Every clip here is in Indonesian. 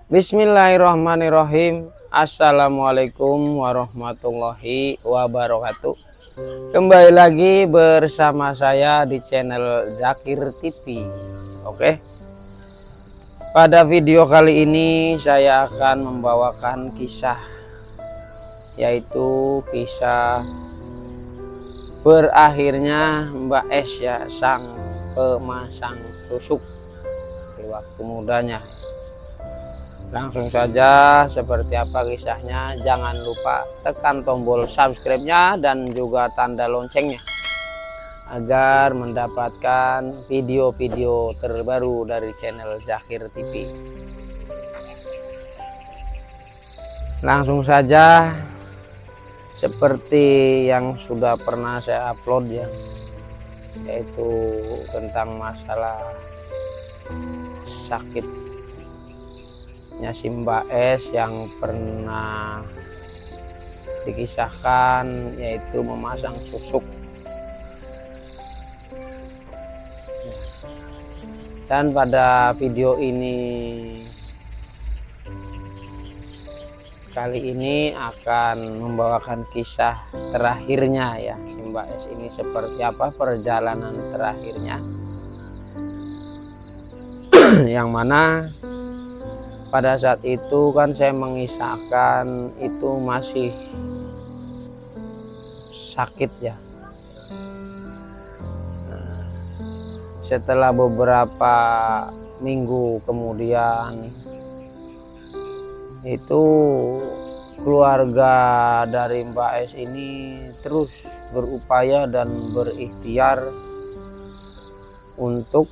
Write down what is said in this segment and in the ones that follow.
Bismillahirrahmanirrahim. Assalamualaikum warahmatullahi wabarakatuh. Kembali lagi bersama saya di channel Zakir TV. Oke. Pada video kali ini saya akan membawakan kisah, yaitu kisah berakhirnya Mbak S ya, sang pemasang susuk di waktu mudanya. Langsung saja seperti apa kisahnya. Jangan lupa tekan tombol subscribe-nya dan juga tanda loncengnya agar mendapatkan video-video terbaru dari channel Zakir TV. Langsung saja seperti yang sudah pernah saya upload ya, yaitu tentang masalah sakit si Mbak S yang pernah dikisahkan, yaitu memasang susuk. Dan pada video ini kali ini akan membawakan kisah terakhirnya ya, si Mbak S ini seperti apa perjalanan terakhirnya yang mana pada saat itu kan saya mengisahkan itu masih sakit ya. Nah, setelah beberapa minggu kemudian itu keluarga dari Mbak S ini terus berupaya dan berikhtiar untuk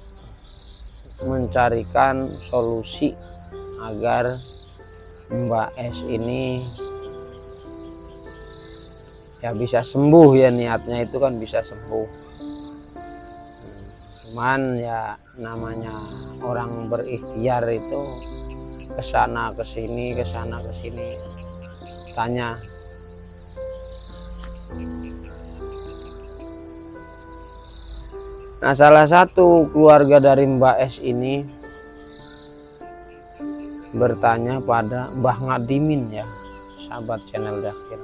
mencarikan solusi agar Mbak S ini ya bisa sembuh ya, niatnya itu kan bisa sembuh. Cuman ya namanya orang berikhtiar itu kesana kesini tanya. Nah, salah satu keluarga dari Mbak S ini bertanya pada Mbah Ngadimin ya, sahabat channel Zakir.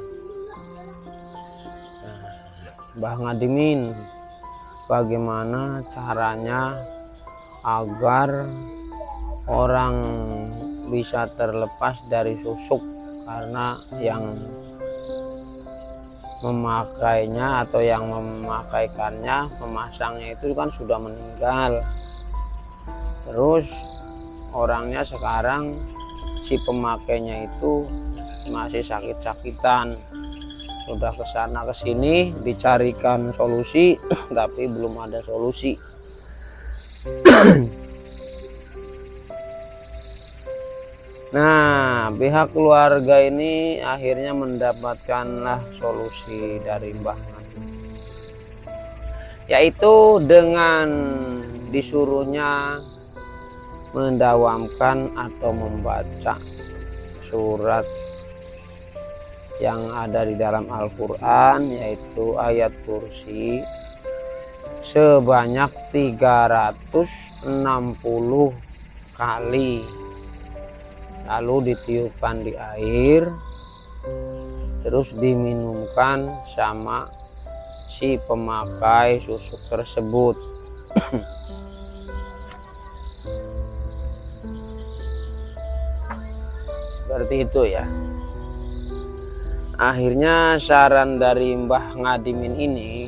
Nah, Mbah Ngadimin, bagaimana caranya agar orang bisa terlepas dari susuk, karena yang memakainya atau yang memakaikannya, memasangnya itu kan sudah meninggal. Terus orangnya sekarang si pemakainya itu masih sakit-sakitan, sudah kesana kesini dicarikan solusi tapi belum ada solusi. Nah, pihak keluarga ini akhirnya mendapatkanlah solusi dari Mbah Ngadimin, yaitu dengan disuruhnya mendawamkan atau membaca surat yang ada di dalam Al-Quran, yaitu ayat kursi sebanyak 360 kali, lalu ditiupkan di air terus diminumkan sama si pemakai susuk tersebut. Seperti itu ya. Akhirnya saran dari Mbah Ngadimin ini,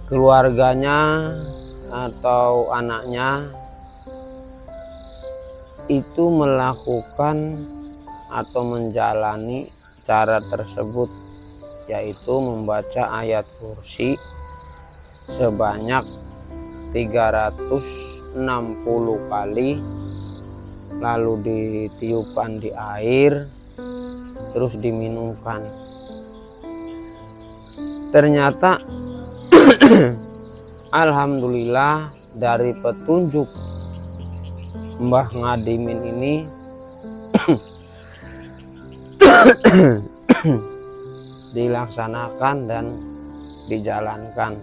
keluarganya atau anaknya itu melakukan atau menjalani cara tersebut, yaitu membaca ayat kursi sebanyak 360 kali, lalu ditiupkan di air terus diminumkan. Ternyata alhamdulillah dari petunjuk Mbah Ngadimin ini dilaksanakan dan dijalankan.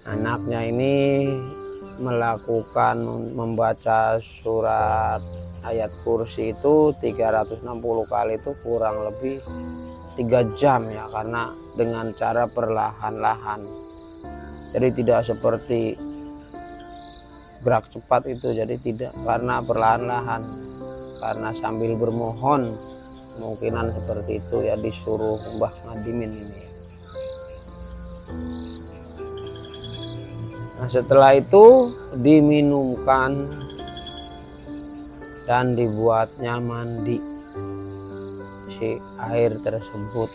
Anaknya ini melakukan membaca surat ayat kursi itu 360 kali itu kurang lebih 3 jam ya, karena dengan cara perlahan-lahan. Jadi tidak seperti gerak cepat itu, jadi tidak, karena perlahan-lahan, karena sambil bermohon, kemungkinan seperti itu ya, disuruh Mbah Ngadimin ini. Nah, setelah itu diminumkan dan dibuatnya mandi si air tersebut.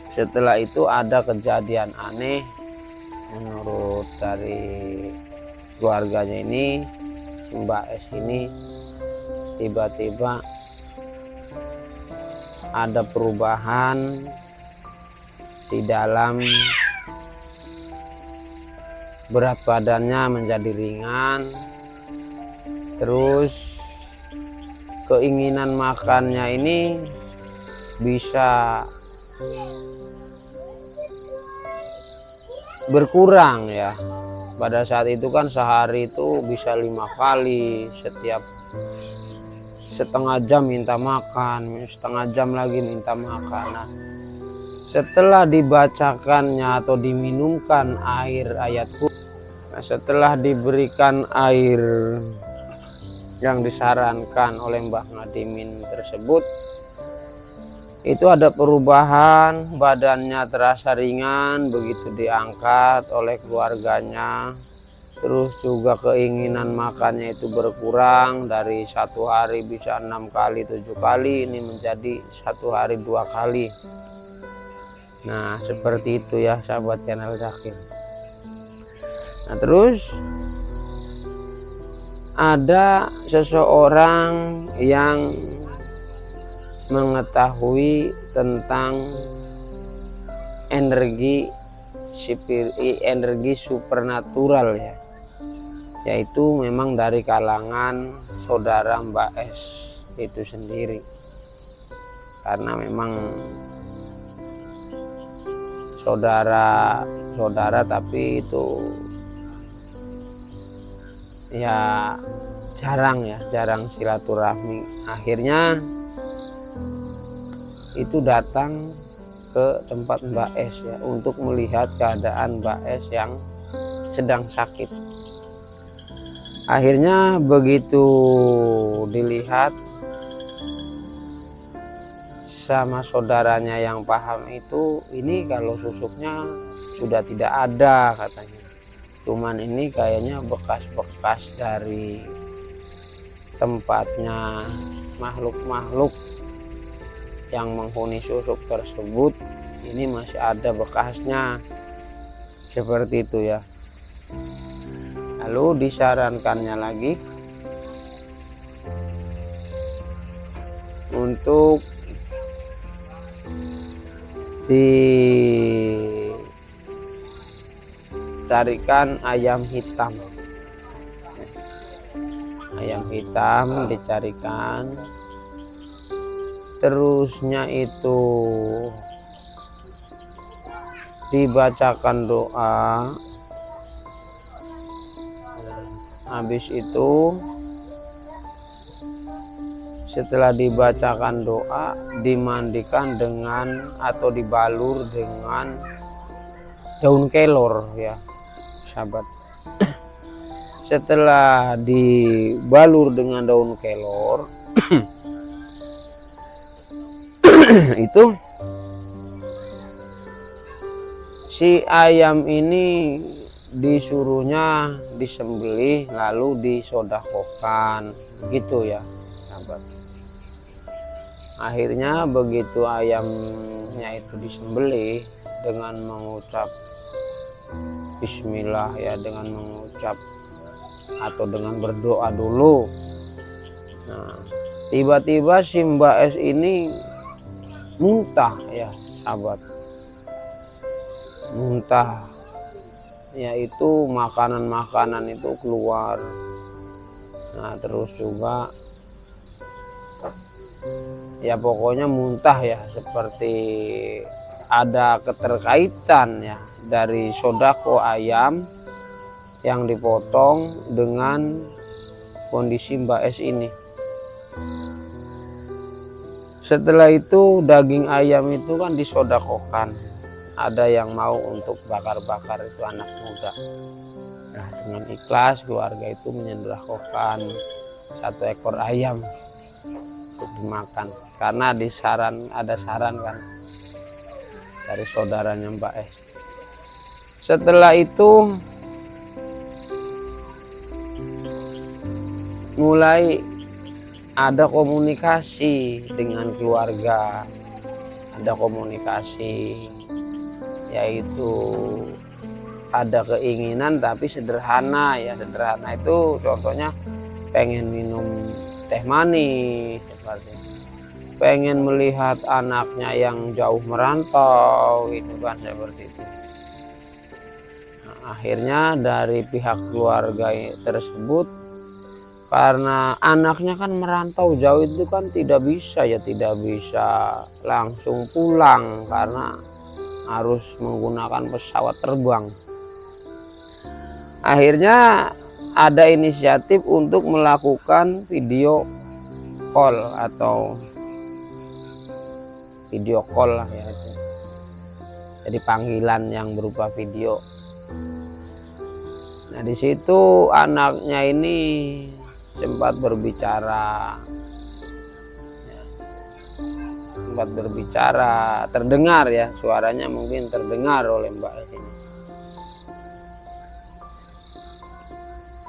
Setelah itu ada kejadian aneh menurut dari keluarganya ini. Si Mbak S ini tiba-tiba ada perubahan di dalam berat badannya menjadi ringan, terus keinginan makannya ini bisa berkurang ya. Pada saat itu kan sehari itu bisa 5 kali, setiap setengah jam minta makan, setengah jam lagi minta makan. Nah, setelah dibacakannya atau diminumkan air ayat kursi, nah, setelah diberikan air yang disarankan oleh Mbah Ngadimin tersebut, itu ada perubahan, badannya terasa ringan begitu diangkat oleh keluarganya. Terus juga keinginan makannya itu berkurang, dari 1 hari bisa 6 kali 7 kali, ini menjadi 1 hari 2 kali. Nah seperti itu ya sahabat channel Zakir. Nah terus ada seseorang yang mengetahui tentang energi supernatural ya, yaitu memang dari kalangan saudara Mbak S itu sendiri, karena memang saudara tapi itu ya jarang silaturahmi. Akhirnya itu datang ke tempat Mbak S ya, untuk melihat keadaan Mbak S yang sedang sakit. Akhirnya begitu dilihat sama saudaranya yang paham itu, ini kalau susuknya sudah tidak ada katanya, cuman ini kayaknya bekas-bekas dari tempatnya makhluk-makhluk yang menghuni susuk tersebut, ini masih ada bekasnya, seperti itu ya. Lalu disarankannya lagi untuk dicarikan ayam hitam. Ayam hitam dicarikan, terusnya itu dibacakan doa. Habis itu setelah dibacakan doa, dimandikan dengan atau dibalur dengan daun kelor ya sahabat. Setelah dibalur dengan daun kelor itu si ayam ini disuruhnya disembelih lalu disodakohkan gitu ya sahabat. Akhirnya begitu ayamnya itu disembelih dengan mengucap bismillah ya, dengan mengucap atau dengan berdoa dulu. Nah tiba-tiba si Mbak S ini muntah ya sahabat, muntah, yaitu makanan-makanan itu keluar. Nah terus juga ya pokoknya muntah ya, seperti ada keterkaitan ya dari sodako ayam yang dipotong dengan kondisi Mbak S ini. Setelah itu daging ayam itu kan disodakokan. Ada yang mau untuk bakar-bakar, itu anak muda. Nah, dengan ikhlas keluarga itu menyodakokkan 1 ekor ayam untuk dimakan. Karena ada saran kan dari saudaranya Mbak S. Setelah itu mulai ada komunikasi dengan keluarga, ada komunikasi, yaitu ada keinginan tapi sederhana ya. Sederhana itu contohnya pengen minum teh manis, seperti pengen melihat anaknya yang jauh merantau, itu kan seperti itu. Nah, akhirnya dari pihak keluarga tersebut, karena anaknya kan merantau jauh, itu kan tidak bisa langsung pulang karena harus menggunakan pesawat terbang. Akhirnya ada inisiatif untuk melakukan video call atau video call lah ya itu. Jadi panggilan yang berupa video. Nah, di situ anaknya ini sempat berbicara, terdengar ya, suaranya mungkin terdengar oleh Mbak S ini.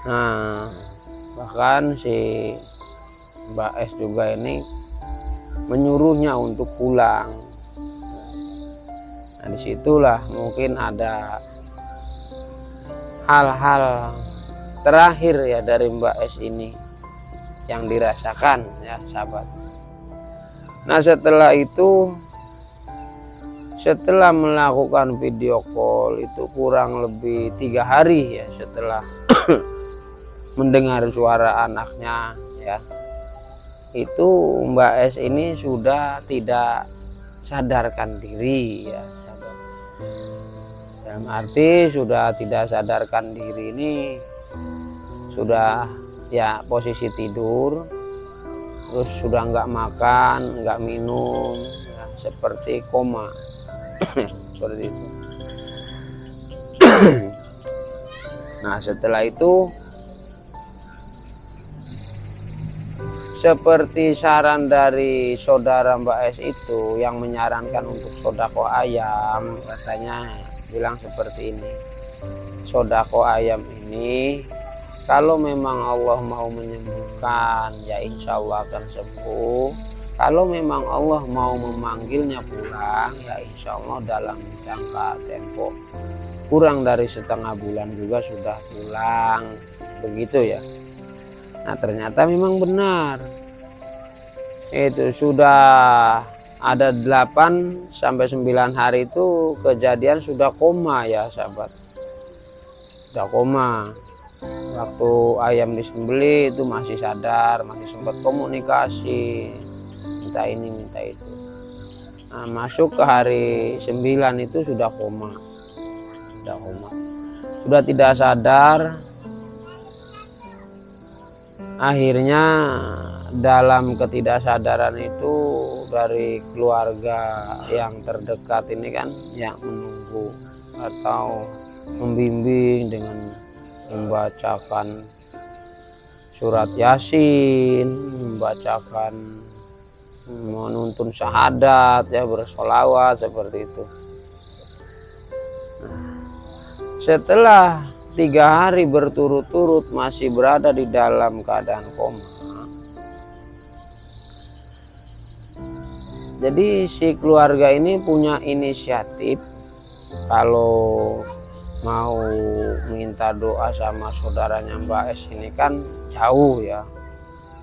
Nah, bahkan si Mbak S juga ini menyuruhnya untuk pulang. Nah, disitulah mungkin ada hal-hal terakhir ya dari Mbak S ini yang dirasakan ya sahabat. Nah, setelah itu, setelah melakukan video call itu kurang lebih 3 hari ya setelah mendengar suara anaknya ya, itu Mbak S ini sudah tidak sadarkan diri ya sahabat. Dalam arti sudah tidak sadarkan diri ini, sudah ya posisi tidur, terus sudah nggak makan, nggak minum ya, seperti koma seperti itu. Nah, setelah itu seperti saran dari saudara Mbak S itu yang menyarankan untuk sodako ayam, katanya bilang seperti ini, sodako ayam ini kalau memang Allah mau menyembuhkan ya insya Allah akan sembuh. Kalau memang Allah mau memanggilnya pulang ya insya Allah dalam jangka tempo kurang dari setengah bulan juga sudah pulang, begitu ya. Nah, ternyata memang benar, itu sudah ada 8 sampai 9 hari itu kejadian sudah koma ya sahabat, sudah koma. Waktu ayam disembelih itu masih sadar, masih sempat komunikasi, minta ini minta itu. Nah, masuk ke hari 9 itu sudah koma, sudah tidak sadar. Akhirnya dalam ketidaksadaran itu dari keluarga yang terdekat ini kan yang menunggu atau membimbing dengan membacakan surat Yasin, membacakan, menuntun syahadat ya, bersolawat seperti itu. Nah, setelah 3 hari berturut-turut masih berada di dalam keadaan koma, jadi si keluarga ini punya inisiatif kalau mau minta doa sama saudaranya Mbak S ini kan jauh ya,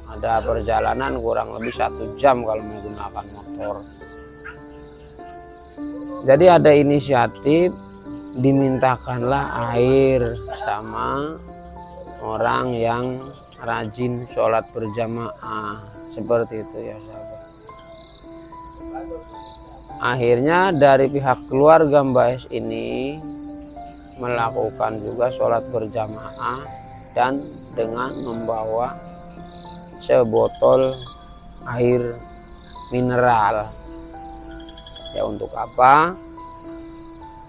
ada perjalanan kurang lebih 1 jam kalau menggunakan motor. Jadi ada inisiatif, dimintakanlah air sama orang yang rajin sholat berjamaah seperti itu ya sahabat. Akhirnya dari pihak keluarga Mbak S ini melakukan juga sholat berjamaah dan dengan membawa sebotol air mineral. Ya, untuk apa?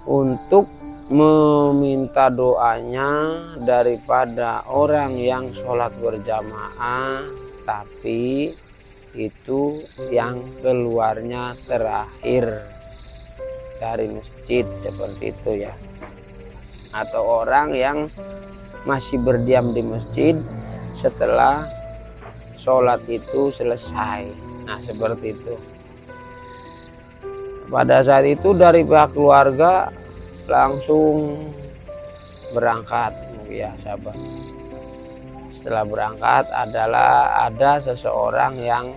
Untuk meminta doanya daripada orang yang sholat berjamaah tapi itu yang keluarnya terakhir dari masjid, seperti itu ya, atau orang yang masih berdiam di masjid setelah sholat itu selesai. Nah, seperti itu. Pada saat itu dari pihak keluarga langsung berangkat ya sahabat. Setelah berangkat ada seseorang yang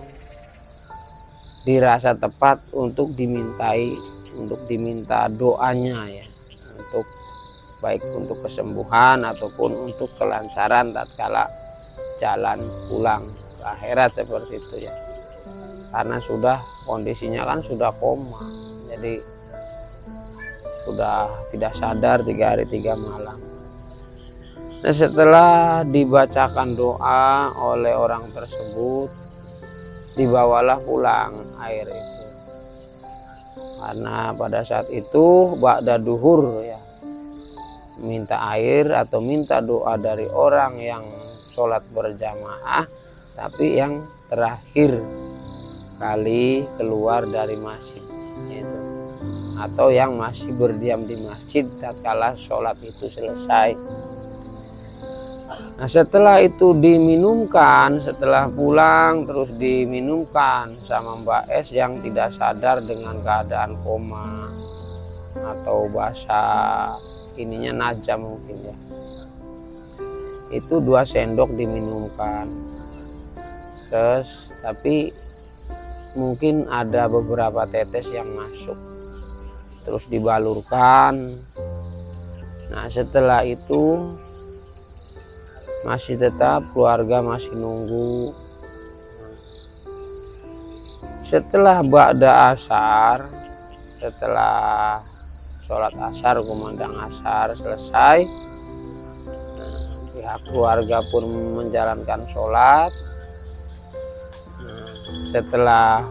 dirasa tepat untuk diminta doanya ya, untuk baik untuk kesembuhan ataupun untuk kelancaran tatkala jalan pulang ke akhirat, seperti itu ya. Karena sudah kondisinya kan sudah koma, jadi sudah tidak sadar 3 hari 3 malam. Nah, setelah dibacakan doa oleh orang tersebut, dibawalah pulang air itu. Karena pada saat itu ba'da duhur ya, minta air atau minta doa dari orang yang sholat berjamaah tapi yang terakhir kali keluar dari masjid itu, atau yang masih berdiam di masjid tatkala sholat itu selesai. Nah, setelah itu diminumkan, setelah pulang terus diminumkan sama Mbak S yang tidak sadar dengan keadaan koma atau basah ininya najam mungkin ya, itu 2 sendok diminumkan tapi mungkin ada beberapa tetes yang masuk, terus dibalurkan. Nah, setelah itu masih tetap keluarga masih nunggu. Setelah ba'da asar, setelah sholat asar, kumandang asar selesai, pihak keluarga pun menjalankan sholat. Setelah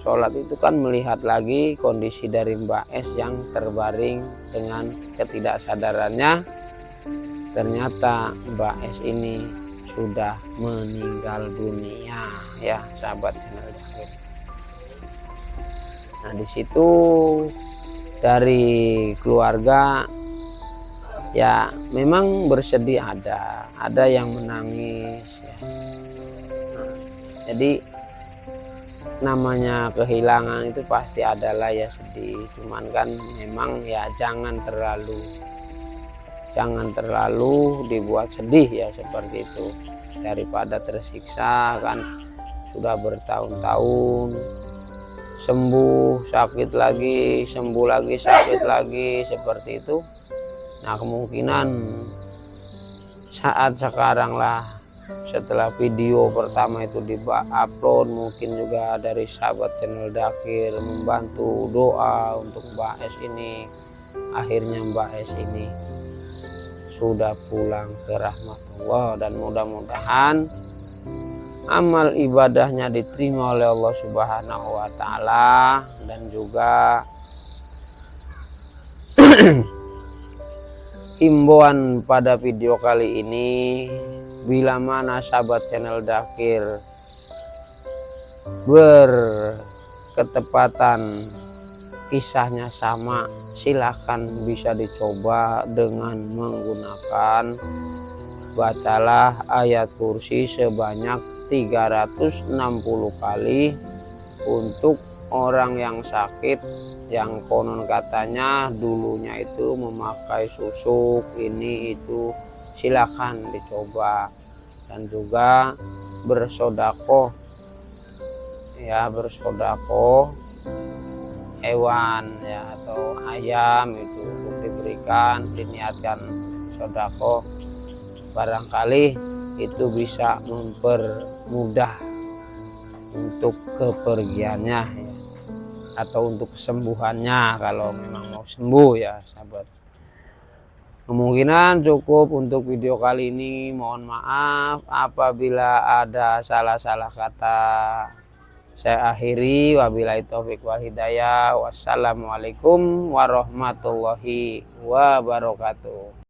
sholat itu kan melihat lagi kondisi dari Mbak S yang terbaring dengan ketidaksadarannya. Ternyata Mbak S ini sudah meninggal dunia ya sahabat channel Dakhir. Nah, di situ dari keluarga ya memang bersedih, ada yang menangis ya. Nah, jadi namanya kehilangan itu pasti adalah ya sedih, cuman kan memang ya jangan terlalu dibuat sedih ya, seperti itu, daripada tersiksa kan sudah bertahun-tahun sembuh sakit lagi, sembuh lagi sakit lagi, seperti itu. Nah, kemungkinan saat sekarang lah setelah video pertama itu di-upload, mungkin juga dari sahabat channel Dakhir membantu doa untuk Mbak S ini. Akhirnya Mbak S ini sudah pulang ke rahmatullah, dan mudah-mudahan amal ibadahnya diterima oleh Allah Subhanahu wa Ta'ala. Dan juga himbauan pada video kali ini, bila mana sahabat channel Dakhir berketepatan kisahnya sama, silahkan bisa dicoba dengan menggunakan bacalah ayat kursi sebanyak 360 kali untuk orang yang sakit, yang konon katanya dulunya itu memakai susuk ini itu, silakan dicoba. Dan juga bersodakoh ya, bersodakoh hewan ya atau ayam itu untuk diberikan, diniatkan sodakoh, barangkali itu bisa mempermudah untuk kepergiannya ya. atau untuk kesembuhannya kalau memang mau sembuh ya sahabat. Kemungkinan cukup untuk video kali ini. Mohon maaf apabila ada salah-salah kata. Saya akhiri, wabillahi taufik wal hidayah. Wassalamualaikum warahmatullahi wabarakatuh.